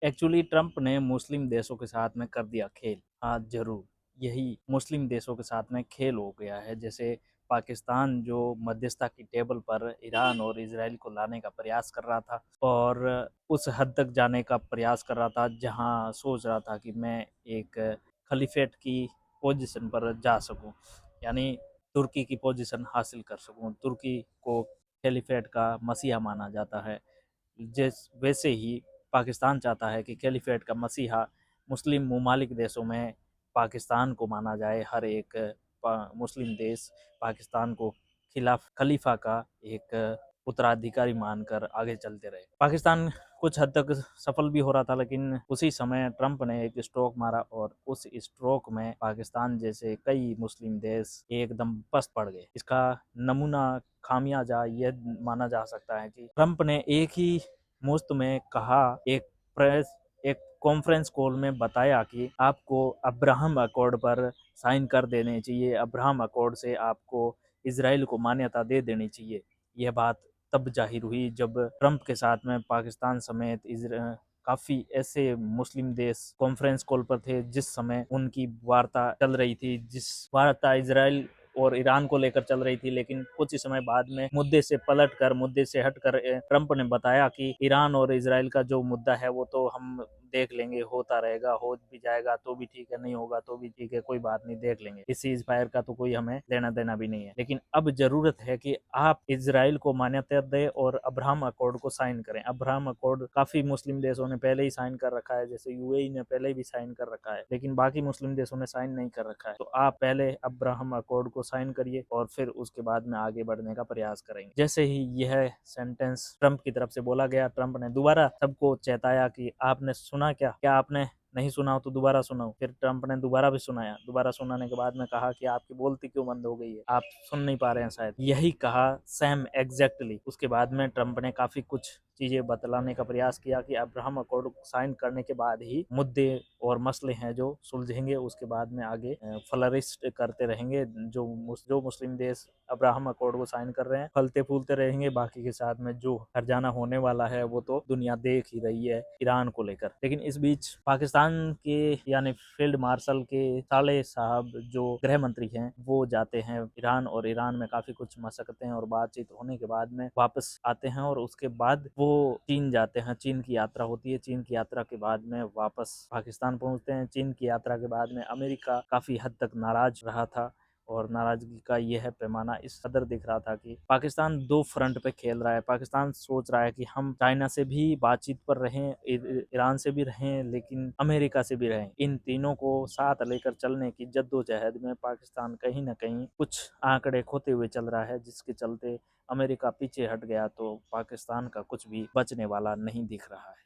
Actually Trump ने मुस्लिम देशों के साथ में कर दिया खेल। हाँ, ज़रूर, यही मुस्लिम देशों के साथ में खेल हो गया है। जैसे पाकिस्तान जो मध्यस्थता की टेबल पर ईरान और इज़राइल को लाने का प्रयास कर रहा था और उस हद तक जाने का प्रयास कर रहा था, जहाँ सोच रहा था कि मैं एक खलीफेट की पोज़ीशन पर जा सकूँ, यानी तुर्की की पोज़ीशन हासिल कर सकूँ। तुर्की को खलीफेट का मसीहा माना जाता है। वैसे ही पाकिस्तान चाहता है कि कैलिफेट का मसीहा मुस्लिम ममालिक देशों में पाकिस्तान को माना जाए। हर एक मुस्लिम देश पाकिस्तान को खिलाफ खलीफा का एक उत्तराधिकारी मानकर आगे चलते रहे। पाकिस्तान कुछ हद तक सफल भी हो रहा था, लेकिन उसी समय ट्रंप ने एक स्ट्रोक मारा और उस स्ट्रोक में पाकिस्तान जैसे कई मुस्लिम देश एकदम पस्त पड़ गए। इसका नमूना खामियाजा यह माना जा सकता है कि ट्रंप ने एक ही मुश्त में कहा, एक कॉन्फ्रेंस कॉल में बताया कि आपको अब्राहम अकॉर्ड पर साइन कर देने चाहिए, अब्राहम अकॉर्ड से आपको इसराइल को मान्यता दे देनी चाहिए। यह बात तब जाहिर हुई जब ट्रंप के साथ में पाकिस्तान समेत काफ़ी ऐसे मुस्लिम देश कॉन्फ्रेंस कॉल पर थे जिस समय उनकी वार्ता चल रही थी, जिस वार्ता इसराइल और ईरान को लेकर चल रही थी। लेकिन कुछ ही समय बाद में मुद्दे से हटकर ट्रंप ने बताया कि ईरान और इसराइल का जो मुद्दा है वो तो हम देख लेंगे, होता रहेगा, हो भी जाएगा तो भी ठीक है, नहीं होगा तो भी ठीक है, कोई बात नहीं, देख लेंगे। इस सीज फायर का तो कोई हमें लेना देना भी नहीं है। लेकिन अब जरूरत है कि आप इसराइल को मान्यता दें और अब्राहम अकॉर्ड को साइन करें। अब्राहम अकॉर्ड काफी मुस्लिम देशों ने पहले ही साइन कर रखा है, जैसे यूएई ने पहले भी साइन कर रखा है, लेकिन बाकी मुस्लिम देशों ने साइन नहीं कर रखा है। तो आप पहले अब्राहम अकॉर्ड को साइन करिए और फिर उसके बाद में आगे बढ़ने का प्रयास करेंगे। जैसे ही यह सेंटेंस ट्रंप की तरफ से बोला गया, ट्रंप ने दोबारा सबको चेताया कि आपने सुना क्या आपने नहीं सुना हो तो दोबारा सुनाओ। फिर ट्रंप ने दोबारा भी सुनाया। दोबारा सुनाने के बाद में कहा कि आपकी बोलती क्यों बंद हो गई है, आप सुन नहीं पा रहे हैं शायद। यही कहा सेम एग्जैक्टली। उसके बाद में ट्रंप ने काफी कुछ चीजें बतलाने का प्रयास किया कि अब्राहम अकॉर्ड साइन करने के बाद ही मुद्दे और मसले हैं जो सुलझेंगे, उसके बाद में आगे फ्लरिश करते रहेंगे। जो मुस्लिम देश अब्राहम अकॉर्ड को साइन कर रहे हैं फलते फूलते रहेंगे, बाकी के साथ में जो हरजाना होने वाला है वो तो दुनिया देख ही रही है ईरान को लेकर। लेकिन इस बीच पाकिस्तान के यानी फील्ड मार्शल के साले साहब जो गृह मंत्री हैं वो जाते हैं ईरान, और ईरान में काफी कुछ मशक्कतें और बातचीत होने के बाद में वापस आते हैं और उसके बाद वो चीन जाते हैं। चीन की यात्रा होती है। चीन की यात्रा के बाद में वापस पाकिस्तान पहुंचते हैं। चीन की यात्रा के बाद में अमेरिका काफी हद तक नाराज रहा था और नाराजगी का यह पैमाना इस कदर दिख रहा था कि पाकिस्तान दो फ्रंट पे खेल रहा है। पाकिस्तान सोच रहा है कि हम चाइना से भी बातचीत पर रहें, ईरान से भी रहें, लेकिन अमेरिका से भी रहें। इन तीनों को साथ लेकर चलने की जद्दोजहद में पाकिस्तान कहीं ना कहीं कुछ आंकड़े खोते हुए चल रहा है, जिसके चलते अमेरिका पीछे हट गया तो पाकिस्तान का कुछ भी बचने वाला नहीं दिख रहा है।